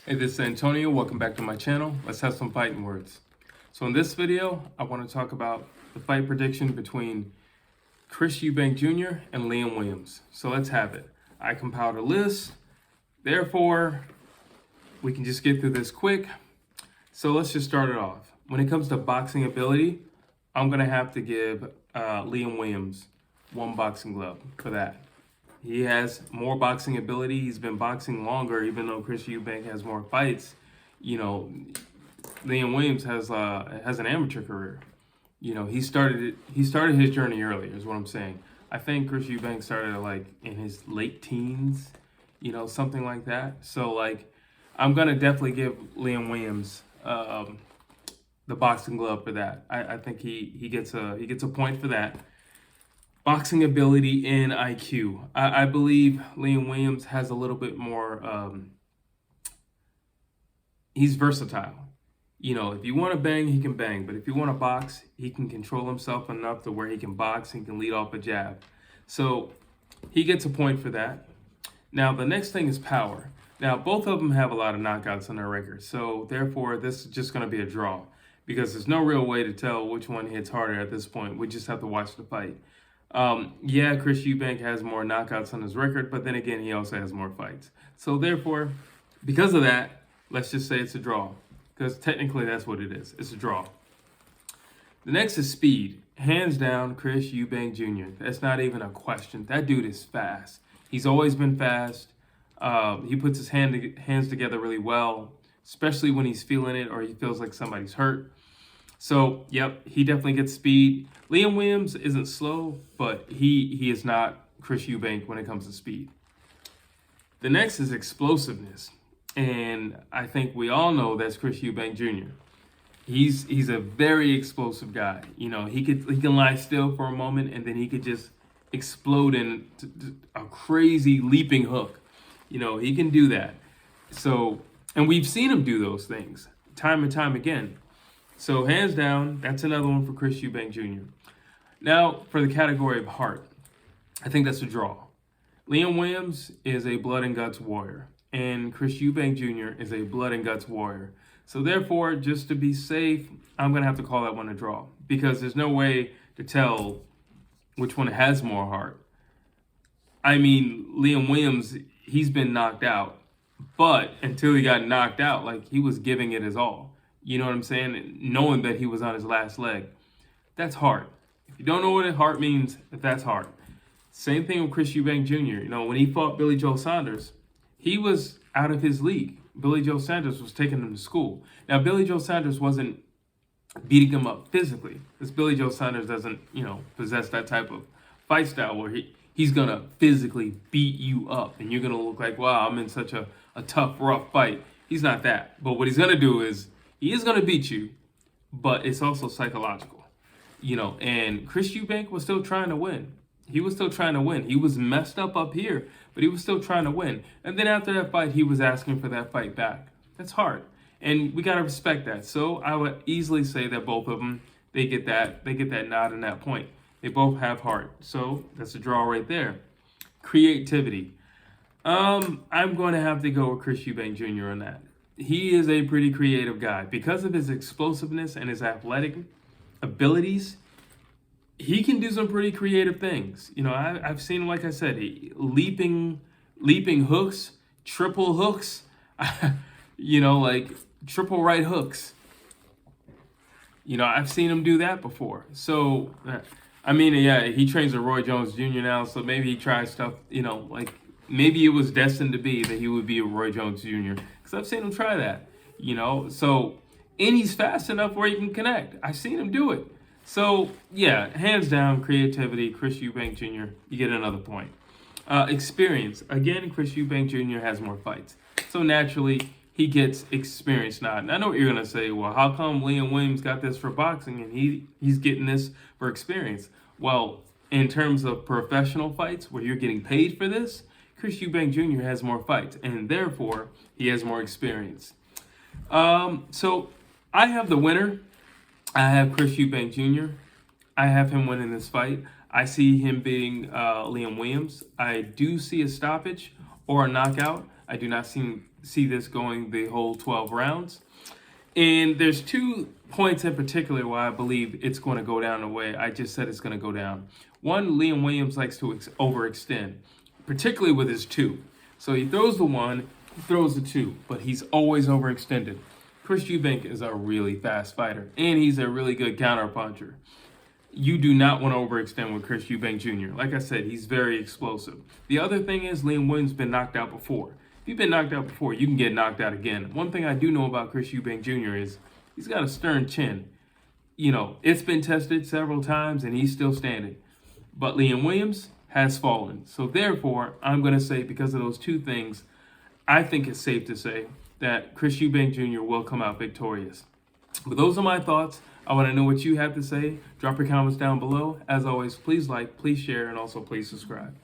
Hey, this is Antonio. Welcome back to my channel. Let's have some fighting words. So in this video, I want to talk about the fight prediction between Chris Eubank Jr. and Liam Williams. So let's have it. I compiled a list. Therefore, we can just get through this quick. So let's just start it off. When it comes to boxing ability, I'm going to have to give Liam Williams one boxing glove for that. He has more boxing ability. He's been boxing longer, even though Chris Eubank has more fights. You know, Liam Williams has an amateur career. You know, he started his journey earlier, is what I'm saying. I think Chris Eubank started like in his late teens, you know, something like that. So like, I'm gonna definitely give Liam Williams the boxing glove for that. I think he gets a point for that. Boxing ability and IQ. I believe Liam Williams has a little bit more, he's versatile. You know, if you want to bang, he can bang. But if you want to box, he can control himself enough to where he can box and can lead off a jab. So he gets a point for that. Now, the next thing is power. Now, both of them have a lot of knockouts on their record. So therefore, this is just going to be a draw because there's no real way to tell which one hits harder at this point. We just have to watch the fight. Yeah, Chris Eubank has more knockouts on his record, but then again, he also has more fights. So therefore, because of that, let's just say it's a draw, because technically that's what it is. It's a draw. The next is speed. Hands down, Chris Eubank Jr. That's not even a question. That dude is fast. He's always been fast. He puts his hands together really well, especially when he's feeling it or he feels like somebody's hurt. So, yep, he definitely gets speed. Liam Williams isn't slow, but he is not Chris Eubank when it comes to speed. The next is explosiveness. And I think we all know that's Chris Eubank Jr. He's a very explosive guy. You know, he can lie still for a moment and then he could just explode in a crazy leaping hook. You know, he can do that. So, and we've seen him do those things time and time again. So hands down, that's another one for Chris Eubank Jr. Now, for the category of heart, I think that's a draw. Liam Williams is a blood and guts warrior, and Chris Eubank Jr. is a blood and guts warrior. So therefore, just to be safe, I'm going to have to call that one a draw because there's no way to tell which one has more heart. I mean, Liam Williams, he's been knocked out, but until he got knocked out, like he was giving it his all. You know what I'm saying? Knowing that he was on his last leg. That's hard. If you don't know what heart means, that's hard. Same thing with Chris Eubank Jr. You know, when he fought Billy Joe Saunders, he was out of his league. Billy Joe Saunders was taking him to school. Now, Billy Joe Saunders wasn't beating him up physically, because Billy Joe Saunders doesn't, you know, possess that type of fight style where he's going to physically beat you up and you're going to look like, wow, I'm in such a tough, rough fight. He's not that. But what he's going to do is, he is going to beat you, but it's also psychological, you know, and Chris Eubank was still trying to win. He was still trying to win. He was messed up here, but he was still trying to win. And then after that fight, he was asking for that fight back. That's hard. And we got to respect that. So I would easily say that both of them, they get that nod and that point. They both have heart. So that's a draw right there. Creativity. I'm going to have to go with Chris Eubank Jr. on that. He is a pretty creative guy. Because of his explosiveness and his athletic abilities, he can do some pretty creative things. You know, I've seen him, like I said, leaping hooks, triple hooks, you know, like triple right hooks. You know, I've seen him do that before. So, I mean, yeah, he trains with Roy Jones Jr. now, so maybe he tries stuff, you know, like maybe it was destined to be that he would be a Roy Jones Jr. Because I've seen him try that, you know. So, and he's fast enough where he can connect. I've seen him do it. So, yeah, hands down, creativity, Chris Eubank Jr., you get another point. Experience. Again, Chris Eubank Jr. has more fights. So, naturally, he gets experience nod. And I know what you're going to say. Well, how come Liam Williams got this for boxing and he's getting this for experience? Well, in terms of professional fights where you're getting paid for this, Chris Eubank Jr. has more fights, and therefore, he has more experience. So I have the winner. I have Chris Eubank Jr. I have him winning this fight. I see him beating Liam Williams. I do see a stoppage or a knockout. I do not see see this going the whole 12 rounds. And there's 2 points in particular why I believe it's going to go down the way I just said it's going to go down. One, Liam Williams likes to overextend, particularly with his 2. So he throws the 1, he throws the 2, but he's always overextended. Chris Eubank is a really fast fighter, and he's a really good counterpuncher. You do not want to overextend with Chris Eubank Jr. Like I said, he's very explosive. The other thing is Liam Williams has been knocked out before. If you've been knocked out before, you can get knocked out again. One thing I do know about Chris Eubank Jr. is he's got a stern chin. You know, it's been tested several times, and he's still standing. But Liam Williams has fallen. So therefore, I'm going to say because of those 2 things, I think it's safe to say that Chris Eubank Jr. will come out victorious. But those are my thoughts. I want to know what you have to say. Drop your comments down below. As always, please like, please share, and also please subscribe.